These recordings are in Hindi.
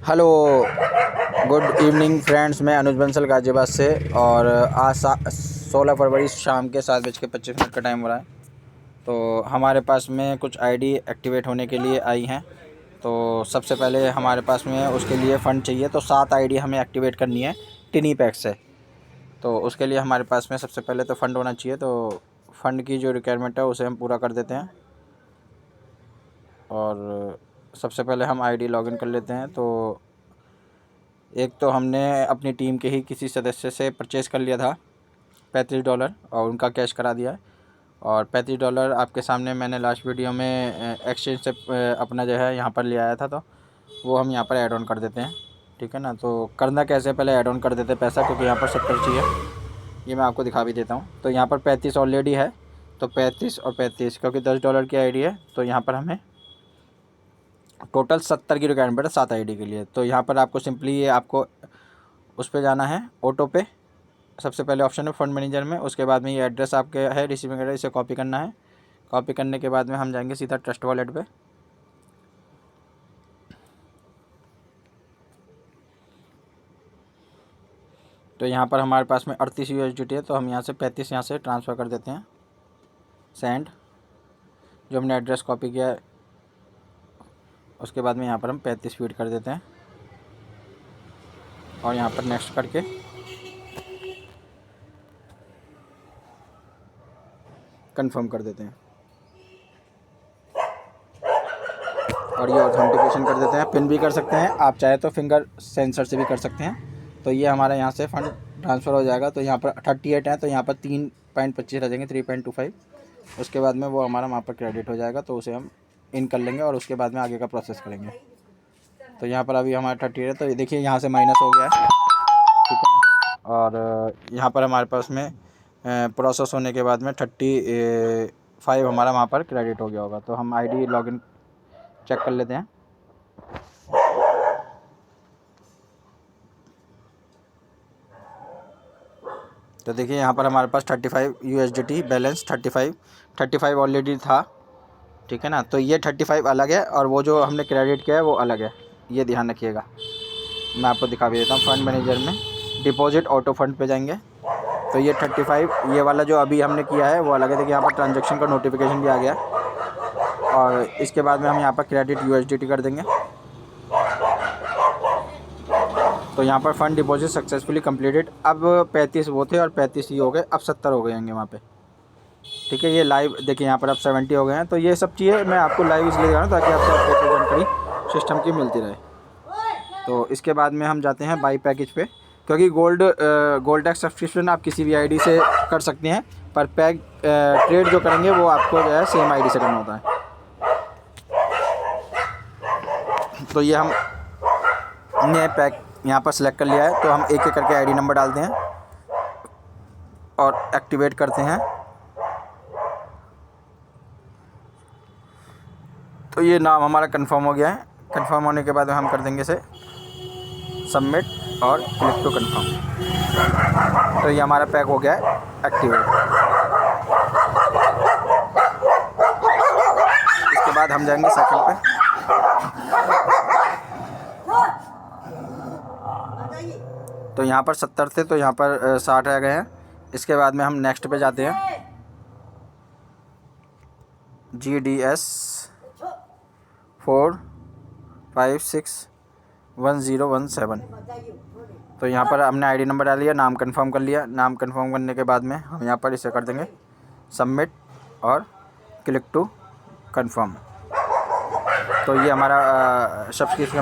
Hello, good evening friends. मैं अनुज बंसल गाज़ियाबाद से। और आज 16 फरवरी शाम के 7:25 का टाइम हो रहा है। तो हमारे पास में कुछ आईडी एक्टिवेट होने के लिए आई हैं। तो सबसे पहले हमारे पास में उसके लिए फ़ंड चाहिए। तो 7 आईडी हमें एक्टिवेट करनी है टिनी पैक से। तो उसके लिए हमारे पास में सबसे पहले तो फ़ंड होना चाहिए। तो फ़ंड की जो रिक्वायरमेंट है उसे हम पूरा कर देते हैं। और सबसे पहले हम आईडी लॉगिन कर लेते हैं। तो एक तो हमने अपनी टीम के ही किसी सदस्य से परचेज़ कर लिया था $35 और उनका कैश करा दिया है। और $35 आपके सामने मैंने लास्ट वीडियो में एक्सचेंज से अपना जो है यहाँ पर ले आया था। तो वो हम यहाँ पर ऐड ऑन कर देते हैं, ठीक है ना। तो करना कैसे, पहले ऐड ऑन कर देते हैं पैसा, क्योंकि यहाँ पर 70 चाहिए। ये मैं आपको दिखा भी देता हूँ। तो यहाँ पर 35 ऑलरेडी है। तो 35 और 35, क्योंकि $10 की आईडी है तो यहाँ पर हमें टोटल 70 की रिक्वायरमेंट है 7 आईडी के लिए। तो यहाँ पर आपको सिंपली ये आपको उस पे जाना है, ऑटो पे। सबसे पहले ऑप्शन है फंड मैनेजर में। उसके बाद में ये एड्रेस आपके है रिसीविंग एड्रेस, इसे कॉपी करना है। कॉपी करने के बाद में हम जाएंगे सीधा ट्रस्ट वॉलेट पे। तो यहाँ पर हमारे पास में 38 USDT है। तो हम यहाँ से 35 यहाँ से ट्रांसफ़र कर देते हैं, सेंड। जो हमने एड्रेस कॉपी किया है उसके बाद में यहाँ पर हम 35 फीड कर देते हैं और यहाँ पर नेक्स्ट करके कंफर्म कर देते हैं और ये ऑथेंटिकेशन कर देते हैं। पिन भी कर सकते हैं आप, चाहे तो फिंगर सेंसर से भी कर सकते हैं। तो ये हमारा यहाँ से फ़ंड ट्रांसफ़र हो जाएगा। तो यहाँ पर 38 है, तो यहाँ पर 3.25 रह जाएंगे, 3.25। उसके बाद में वो हमारा वहाँ पर क्रेडिट हो जाएगा। तो उसे हम इन कर लेंगे और उसके बाद में आगे का प्रोसेस करेंगे। तो यहाँ पर अभी हमारा 38 है। तो ये देखिए यहाँ से माइनस हो गया है, ठीक है ना। और यहाँ पर हमारे पास में प्रोसेस होने के बाद में 35 हमारा वहाँ पर क्रेडिट हो गया होगा। तो हम आईडी लॉगिन चेक कर लेते हैं। तो देखिए यहाँ पर हमारे पास 35 USDT बैलेंस 35 ऑलरेडी था, ठीक है ना। तो ये 35 अलग है और वो जो हमने क्रेडिट किया है वो अलग है, ये ध्यान रखिएगा। मैं आपको दिखा भी देता हूँ। फंड मैनेजर में डिपॉजिट ऑटो फंड पे जाएंगे। तो ये 35 ये वाला जो अभी हमने किया है वो अलग है। देखिए यहाँ पर ट्रांजैक्शन का नोटिफिकेशन भी आ गया। और इसके बाद में हम यहाँ पर क्रेडिट USDT कर देंगे। तो यहाँ पर फ़ंड डिपॉजिट सक्सेसफुली कंप्लीटेड। अब 35 वो थे और 35 ये हो गए, अब 70 हो गए होंगे वहाँ पे, ठीक है। ये लाइव देखिए यहाँ पर अब 70 हो गए हैं। तो ये सब चीज़ें मैं आपको लाइव इसलिए दिखा रहा हूँ ताकि आपको अपडेट जानकारी सिस्टम की मिलती रहे। तो इसके बाद में हम जाते हैं बाई पैकेज पे, क्योंकि गोल्ड टैक्स सब्सक्रिप्शन आप किसी भी आईडी से कर सकते हैं, पर ट्रेड जो करेंगे वो आपको जो है सेम आईडी से करना होता है। तो ये हमने पैक यहाँ पर सेलेक्ट कर लिया है। तो हम एक एक करके आईडी नंबर डालते हैं और एक्टिवेट करते हैं। तो ये नाम हमारा कंफर्म हो गया है। कंफर्म होने के बाद हम कर देंगे इसे सबमिट और क्लिक टू कंफर्म। तो ये हमारा पैक हो गया है एक्टिवेट। इसके बाद हम जाएंगे सेकंड पे। तो यहाँ पर 70 थे, तो यहाँ पर 60 आ गए हैं। इसके बाद में हम नेक्स्ट पे जाते हैं, GDS 4561017। तो यहाँ पर हमने आईडी नंबर डाल लिया, नाम कंफर्म कर लिया। नाम कंफर्म करने के बाद में हम यहाँ पर इसे कर देंगे सबमिट और क्लिक टू कंफर्म। तो ये हमारा सब्सक्रिप्शन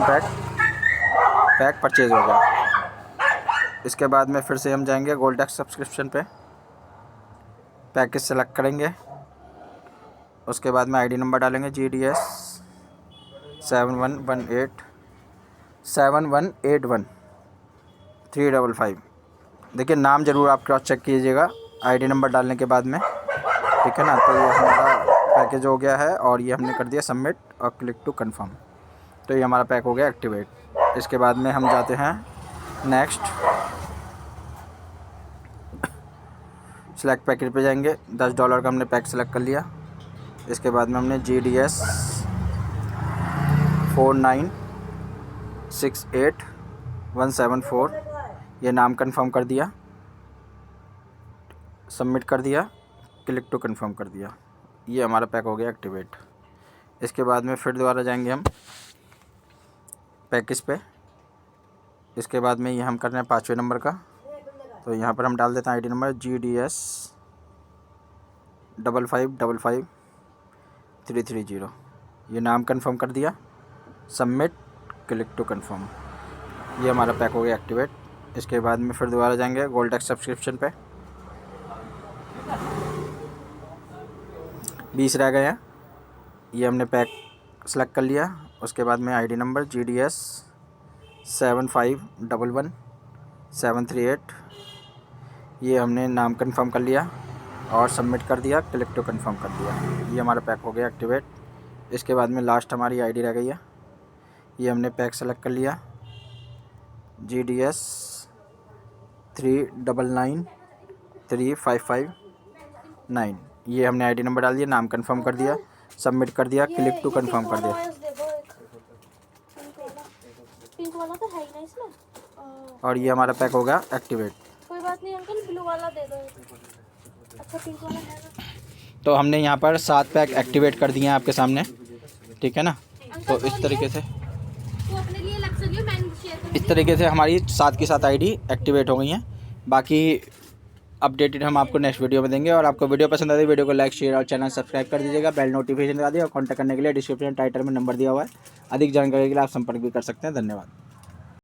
पैक परचेज़ हो गया। इसके बाद में फिर से हम जाएंगे गोल्ड टैक्स सब्सक्रिप्शन पे, पैकेज सेलेक्ट करेंगे। उसके बाद में आईडी नंबर डालेंगे GDS 7181 देखिए नाम ज़रूर आप क्रॉस चेक कीजिएगा आईडी नंबर डालने के बाद में, ठीक है ना। तो ये हमारा पैकेज हो गया है और ये हमने कर दिया सबमिट और क्लिक टू कंफर्म। तो ये हमारा पैक हो गया एक्टिवेट। इसके बाद में हम जाते हैं नेक्स्ट, सेलेक्ट पैकेज पे जाएंगे। $10 का हमने पैक सेलेक्ट कर लिया। इसके बाद में हमने GDS 68174। ये नाम कंफर्म कर दिया, सबमिट कर दिया, क्लिक टू कंफर्म कर दिया। ये हमारा पैक हो गया एक्टिवेट। इसके बाद में फिर दोबारा जाएंगे हम पैकेज पे। इसके बाद में ये हम कर रहे हैं 5वें नंबर का, तो यहाँ पर हम डाल देते हैं आईडी नंबर GDS 55555330। ये नाम कंफर्म कर दिया, सबमिट, क्लिक टू कंफर्म। ये हमारा पैक हो गया एक्टिवेट। इसके बाद में फिर दोबारा जाएंगे गोल्डेक्स सब्सक्रिप्शन पे। 20 रह गए हैं। ये हमने पैक सेलेक्ट कर लिया। उसके बाद में आईडी नंबर GDS 7511738। ये हमने नाम कंफर्म कर लिया और सबमिट कर दिया, क्लिक टू कंफर्म कर दिया। ये हमारा पैक हो गया एक्टिवेट। इसके बाद में लास्ट हमारी आईडी रह गई है। ये हमने पैक सेलेक्ट कर लिया GDS 3993559। ये हमने आईडी नंबर डाल दिया, नाम कंफर्म कर दिया, सबमिट कर दिया, क्लिक टू कंफर्म कर दिया। पिंक वाला तो है ही ना इसमें। और ये हमारा पैक हो गया एक्टिवेट। कोई बात नहीं अंकल, ब्लू वाला दे दो। अच्छा पिंक वाला है ना। तो हमने यहाँ पर 7 पैक एक्टिवेट कर दिए हैं आपके सामने, ठीक है ना। तो इस तरीके से वो अपने लिए लग सके, मैंने शेयर कर इस तरीके से हमारी 7 की 7 आईडी एक्टिवेट हो गई हैं। बाकी अपडेटेड हम आपको नेक्स्ट वीडियो में देंगे। और आपको वीडियो पसंद आती है वीडियो को लाइक, शेयर और चैनल सब्सक्राइब कर दीजिएगा, बेल नोटिफिकेशन दबा दिए। और कॉन्टैक्ट करने के लिए डिस्क्रिप्शन टाइटल में नंबर दिया हुआ है। अधिक जानकारी के लिए आप संपर्क भी कर सकते हैं। धन्यवाद।